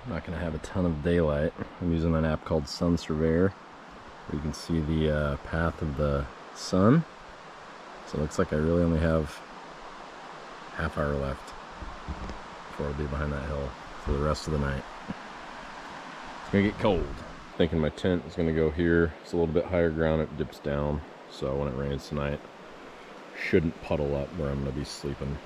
I'm not going to have a ton of daylight. I'm using an app called Sun Surveyor, where you can see the path of the sun. So it looks like I really only have half hour left before I'll be behind that hill for the rest of the night. It's going to get cold. Thinking my tent is going to go here. It's a little bit higher ground, it dips down. So when it rains tonight, shouldn't puddle up where I'm going to be sleeping.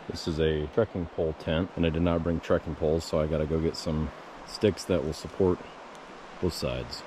This is a trekking pole tent, and I did not bring trekking poles, so I gotta go get some sticks that will support both sides.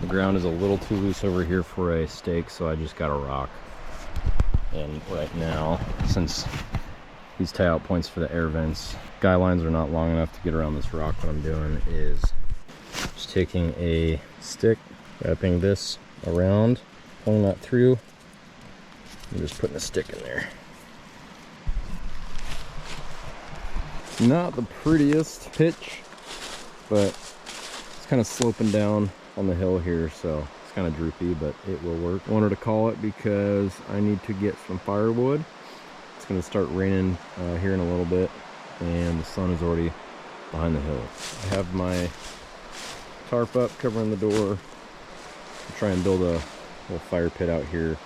The ground is a little too loose over here for a stake, so I just got a rock. And right now, since these tie-out points for the air vents, guy lines are not long enough to get around this rock, what I'm doing is just taking a stick, wrapping this around, pulling that through, and just putting a stick in there. Not the prettiest pitch, but it's kind of sloping down on the hill here, so it's kind of droopy, but it will work. I wanted to call it because I need to get some firewood. It's going to start raining here in a little bit, and the sun is already behind the hill. I have my tarp up covering the door. I'll try and build a little fire pit out here.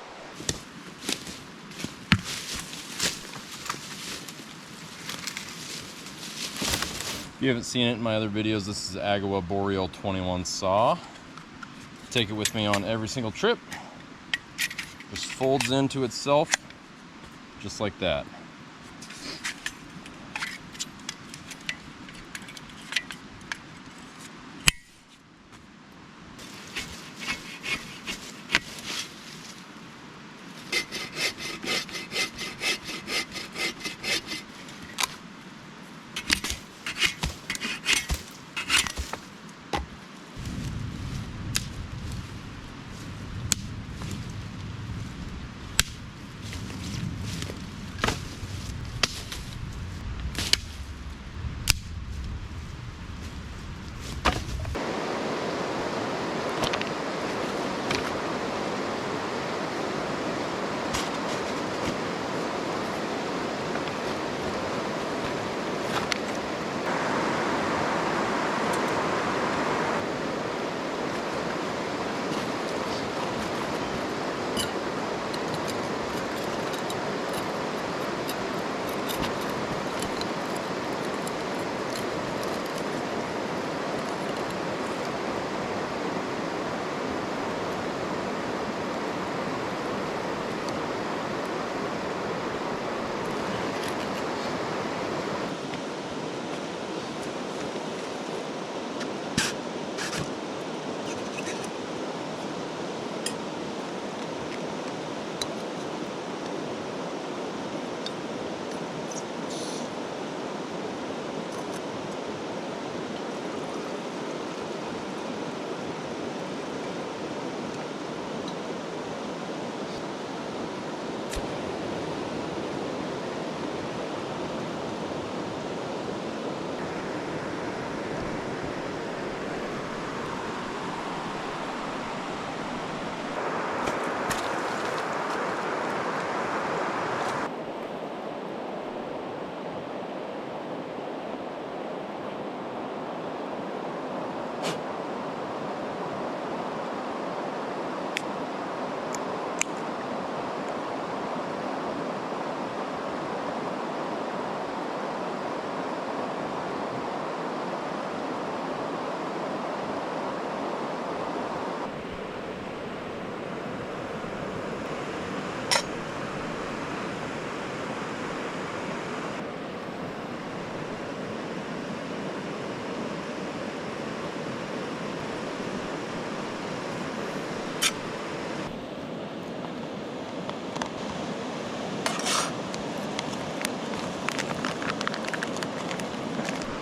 If you haven't seen it in my other videos, this is Agawa Boreal 21 saw. Take it with me on every single trip. Just folds into itself just like that.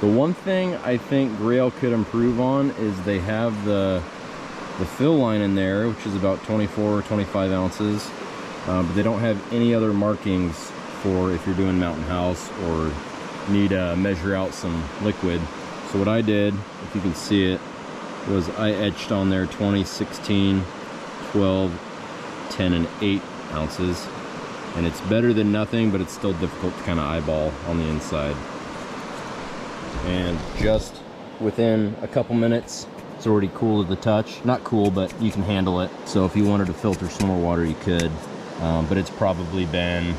The one thing I think Grayl could improve on is they have the fill line in there, which is about 24 or 25 ounces, but they don't have any other markings for if you're doing mountain house or need to measure out some liquid. So what I did, if you can see it, was I etched on there 20, 16, 12, 10, and 8 ounces. And it's better than nothing, but it's still difficult to kind of eyeball on the inside. And just within a couple minutes, it's already cool to the touch. Not cool, but you can handle it. So if you wanted to filter some more water, you could. But it's probably been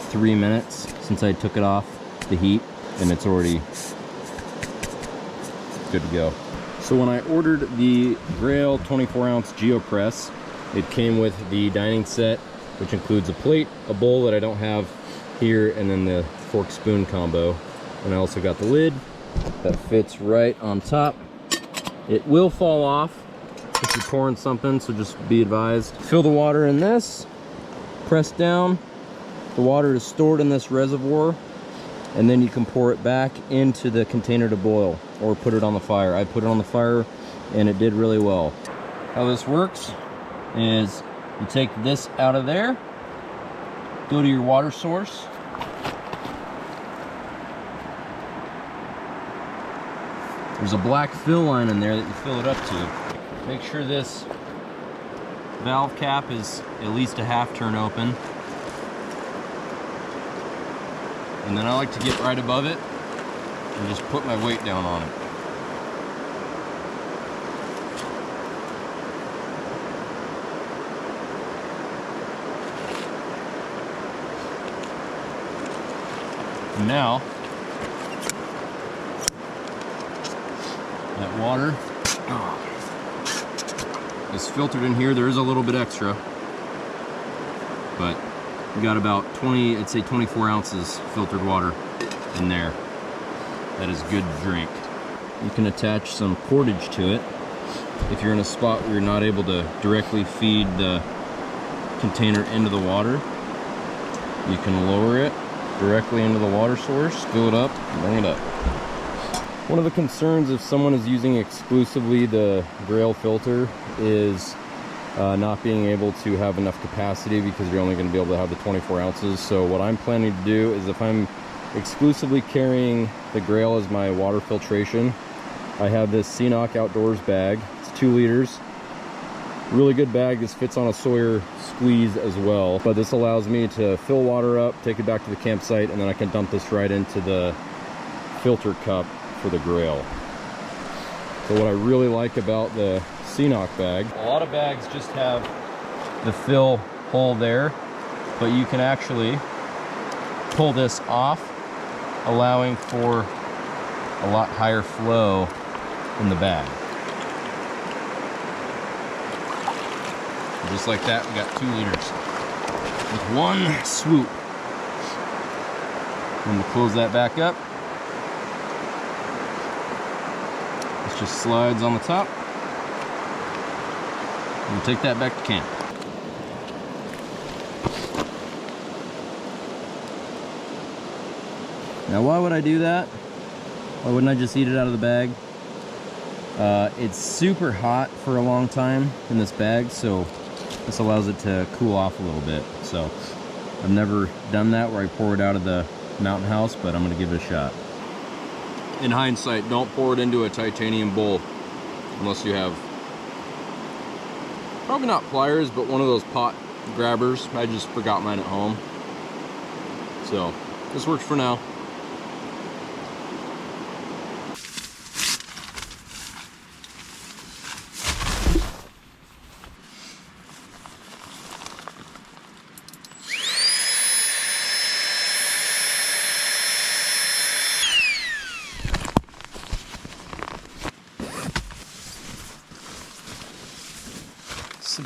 3 minutes since I took it off the heat, and it's already good to go. So when I ordered the Grayl 24-ounce GeoPress, it came with the dining set, which includes a plate, a bowl that I don't have here, and then the fork spoon combo. And I also got the lid that fits right on top. It will fall off if you're pouring something, so just be advised. Fill the water in this, press down. The water is stored in this reservoir, and then you can pour it back into the container to boil or put it on the fire. I put it on the fire and it did really well. How this works is you take this out of there, go to your water source, there's a black fill line in there that you fill it up to. Make sure this valve cap is at least a half turn open. And then I like to get right above it and just put my weight down on it. And now, that water is filtered in here. There is a little bit extra, but we got about 20, I'd say 24 ounces filtered water in there. That is good to drink. You can attach some cordage to it. If you're in a spot where you're not able to directly feed the container into the water, you can lower it directly into the water source, fill it up, and bring it up. One of the concerns if someone is using exclusively the Grayl filter is not being able to have enough capacity because you're only going to be able to have the 24 ounces. So what I'm planning to do is if I'm exclusively carrying the Grayl as my water filtration, I have this Ceanoc Outdoors bag. It's 2 liters. Really good bag. This fits on a Sawyer squeeze as well. But this allows me to fill water up, take it back to the campsite, and then I can dump this right into the filter cup for the Grayl. So what I really like about the Ceanoc bag, a lot of bags just have the fill hole there, but you can actually pull this off, allowing for a lot higher flow in the bag. And just like that, we got 2 liters with one swoop. And we'll close that back up. This just slides on the top. We'll take that back to camp. Now why would I do that? Why wouldn't I just eat it out of the bag? It's super hot for a long time in this bag, so this allows it to cool off a little bit. So I've never done that where I pour it out of the mountain house, but I'm gonna give it a shot. In hindsight, don't pour it into a titanium bowl unless you have probably not pliers, but one of those pot grabbers. I just forgot mine at home. So this works for now.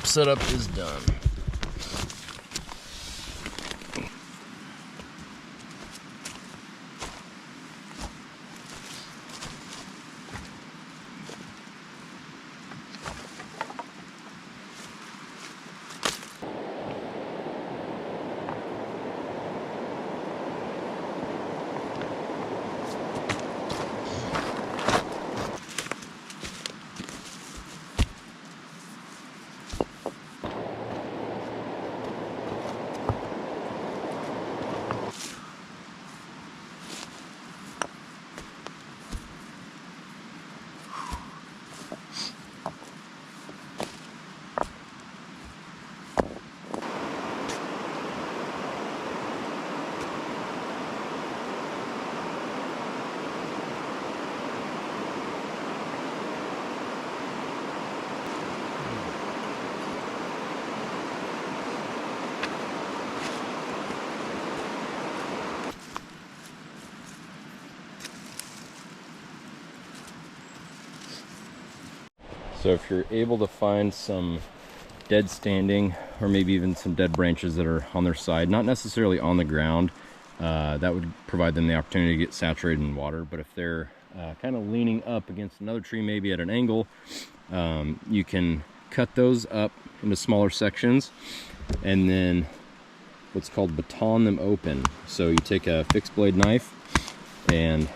Setup is done. So if you're able to find some dead standing, or maybe even some dead branches that are on their side, not necessarily on the ground, that would provide them the opportunity to get saturated in water. But if they're kind of leaning up against another tree, maybe at an angle, you can cut those up into smaller sections and then what's called baton them open. So you take a fixed blade knife and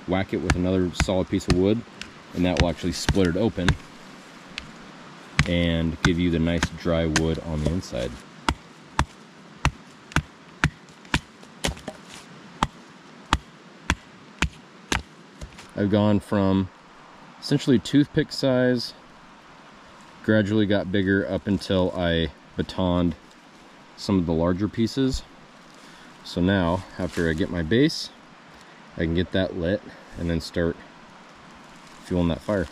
whack it with another solid piece of wood, and that will actually split it open and give you the nice dry wood on the inside. I've gone from essentially toothpick size, gradually got bigger up until I batoned some of the larger pieces. So now, after I get my base, I can get that lit and then start fueling that fire.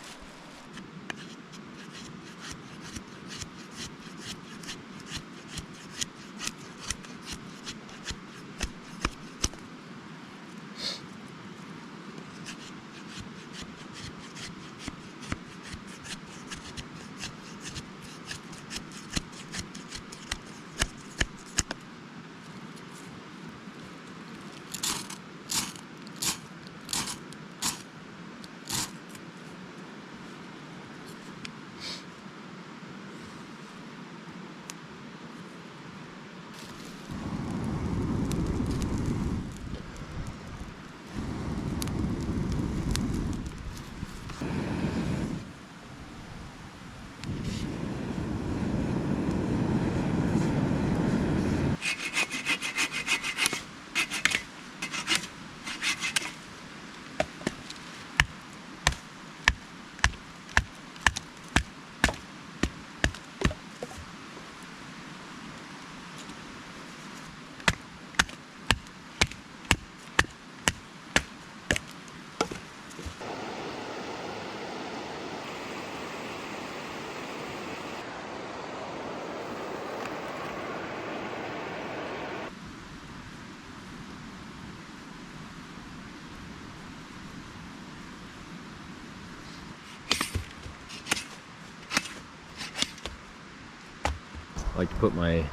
I like to put my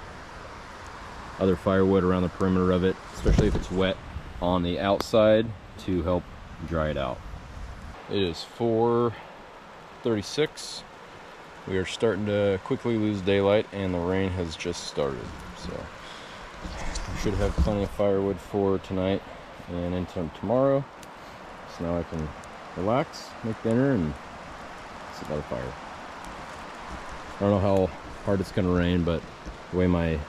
other firewood around the perimeter of it, especially if it's wet on the outside, to help dry it out. It is 4:36. We are starting to quickly lose daylight and the rain has just started. So I should have plenty of firewood for tonight and into tomorrow. So now I can relax, make dinner, and sit by the fire. I don't know how hard it's gonna rain, but the way my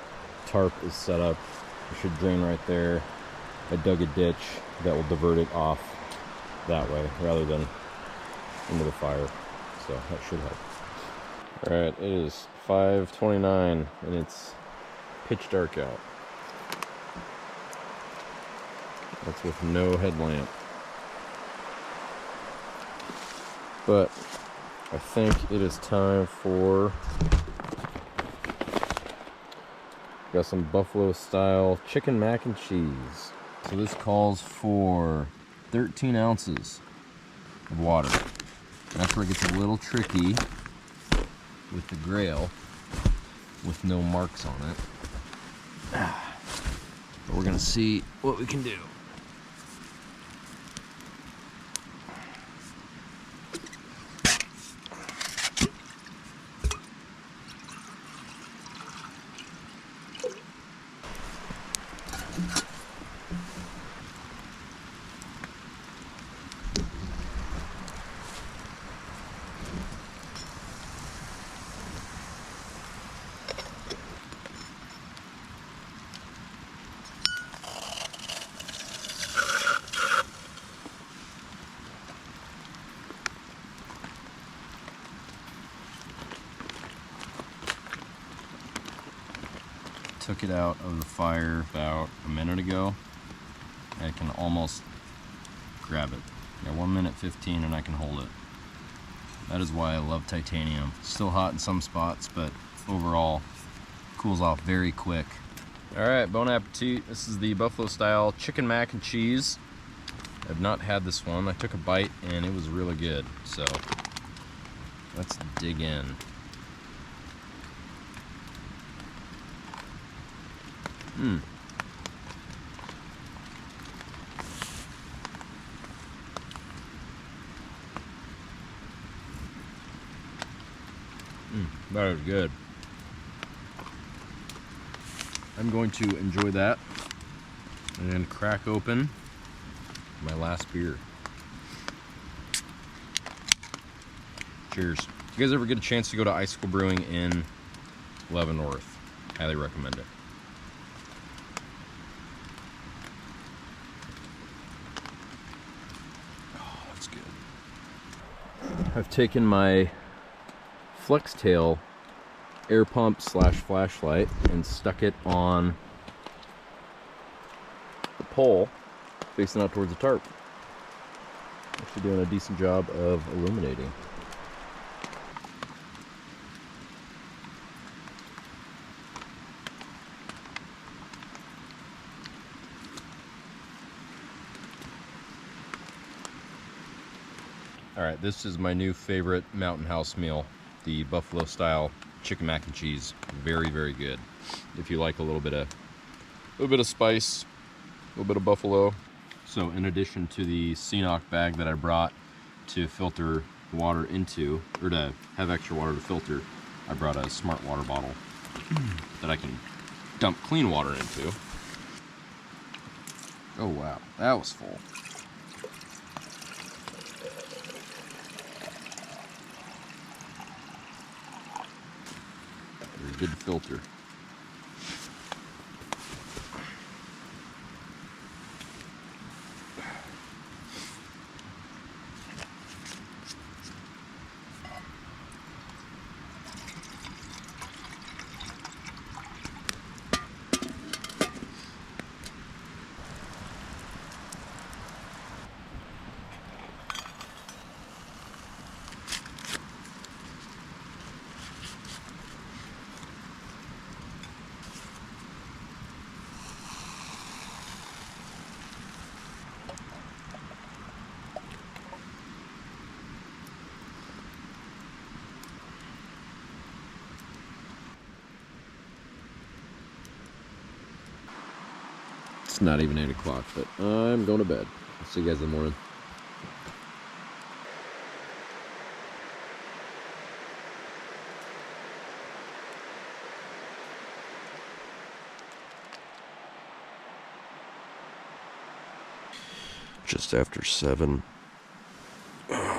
tarp is set up, it should drain right there. I dug a ditch that will divert it off that way rather than into the fire, so that should help. All right, it is 5:29 and it's pitch dark out. That's with no headlamp. But I think it is time for, got some buffalo style chicken mac and cheese. So this calls for 13 ounces of water. And that's where it gets a little tricky with the Grayl with no marks on it. But we're gonna see what we can do. Took it out of the fire about a minute ago. I can almost grab it. Yeah, 1:15 and I can hold it. That is why I love titanium. Still hot in some spots, but overall cools off very quick. All right, bon appetit. This is the buffalo style chicken mac and cheese. I've not had this one. I took a bite and it was really good. So Let's dig in. That is good. I'm going to enjoy that and crack open my last beer. Cheers. If you guys ever get a chance to go to Icicle Brewing in Leavenworth, highly recommend it. Oh, that's good. I've taken my Flex Tail air pump slash flashlight and stuck it on the pole facing out towards the tarp. Actually doing a decent job of illuminating. Alright, this is my new favorite Mountain House meal, the buffalo style chicken mac and cheese. Very, very good. If you like a little bit of spice, a little bit of buffalo. So in addition to the CNOC bag that I brought to filter water into, or to have extra water to filter, I brought a smart water bottle that I can dump clean water into. Oh wow, that was full. Good filter. It's not even 8 o'clock, but I'm going to bed. I'll see you guys in the morning. Just after 7.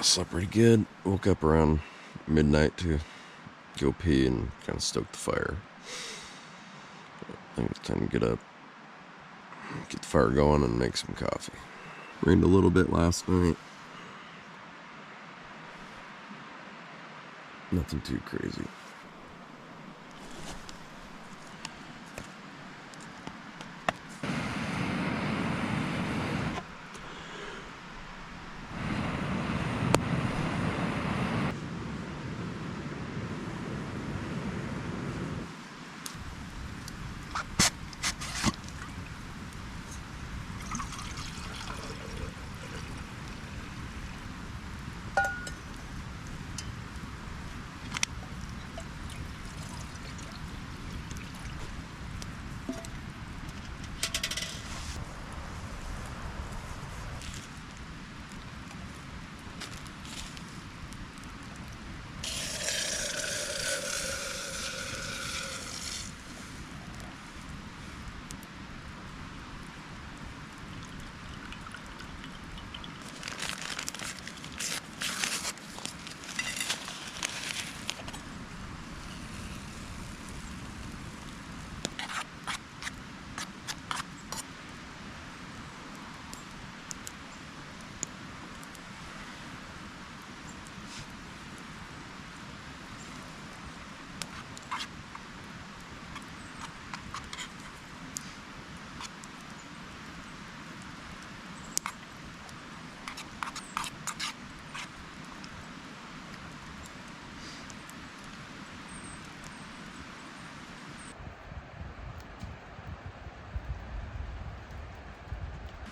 Slept pretty good. Woke up around midnight to go pee and kind of stoke the fire. I think it's time to get up, get the fire going, and make some coffee. Rained a little bit last night. Nothing too crazy.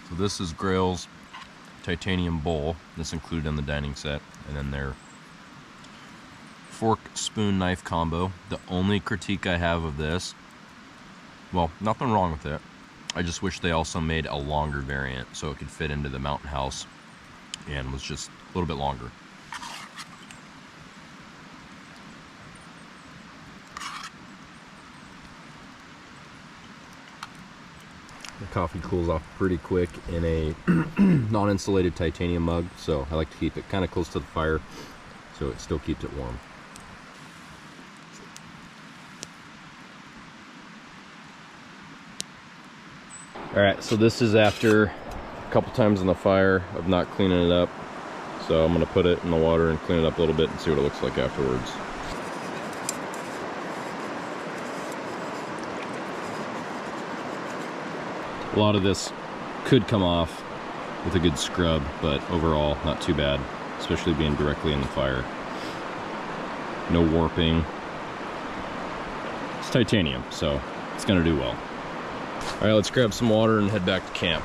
So this is Grayl's titanium bowl. This included in the dining set, and then their fork, spoon, knife combo. The only critique I have of this, well, nothing wrong with it. I just wish they also made a longer variant so it could fit into the mountain house and was just a little bit longer. The coffee cools off pretty quick in a non-insulated titanium mug, so I like to keep it kind of close to the fire so it still keeps it warm. Alright, so this is after a couple times in the fire of not cleaning it up. So I'm going to put it in the water and clean it up a little bit and see what it looks like afterwards. A lot of this could come off with a good scrub, but overall not too bad, especially being directly in the fire. No warping. It's titanium, so it's going to do well. Alright, let's grab some water and head back to camp.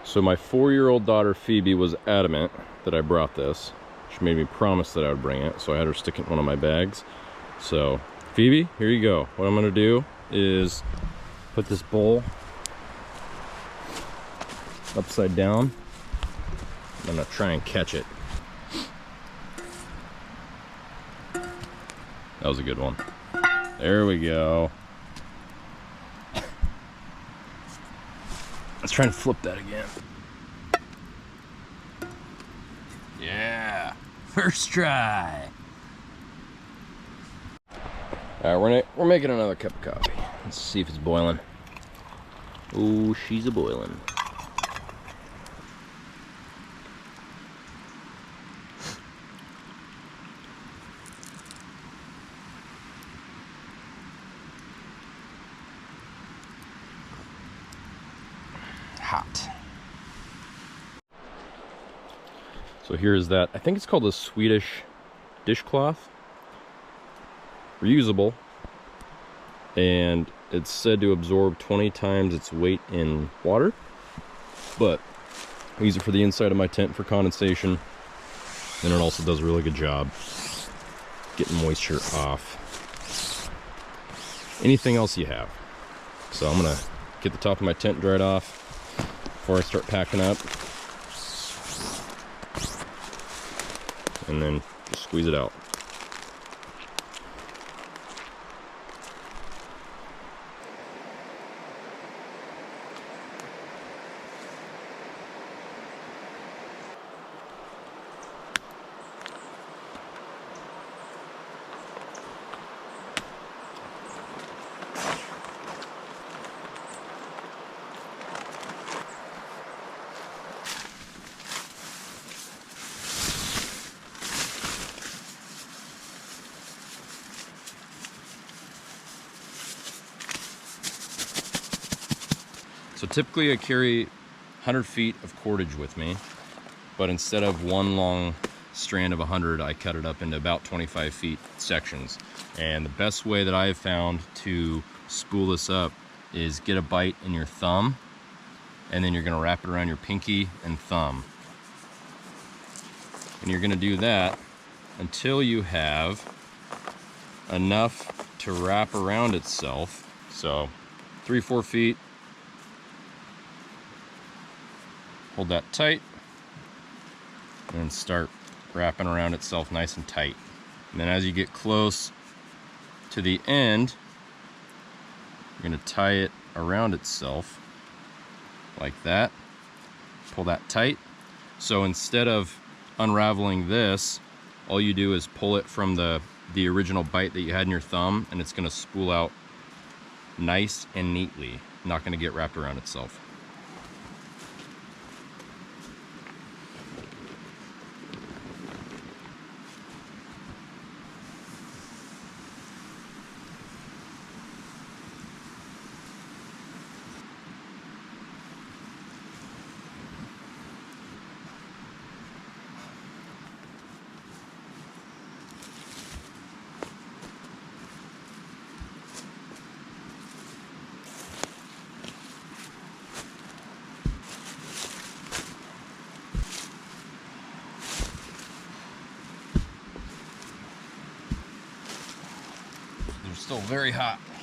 So my 4-year-old daughter Phoebe was adamant that I brought this. She made me promise that I would bring it, so I had her stick it in one of my bags. So Phoebe, here you go. What I'm gonna do is put this bowl upside down. I'm gonna try and catch it. That was a good one. There we go. Let's try and flip that again. Yeah, first try. All right, we're making another cup of coffee. Let's see if it's boiling. Oh, she's a boiling. Hot. So here's that. I think it's called a Swedish dishcloth. Reusable, and it's said to absorb 20 times its weight in water, but I use it for the inside of my tent for condensation, and it also does a really good job getting moisture off anything else you have. So I'm gonna get the top of my tent dried off before I start packing up, and then just squeeze it out. So typically I carry 100 feet of cordage with me, but instead of one long strand of 100, I cut it up into about 25 feet sections. And the best way that I have found to spool this up is get a bite in your thumb, and then you're gonna wrap it around your pinky and thumb. And you're gonna do that until you have enough to wrap around itself. So 3-4 feet. Hold that tight and start wrapping around itself nice and tight. And then as you get close to the end, you're going to tie it around itself like that. Pull that tight. So instead of unraveling this, all you do is pull it from the original bite that you had in your thumb, and it's going to spool out nice and neatly. Not going to get wrapped around itself. are still very hot.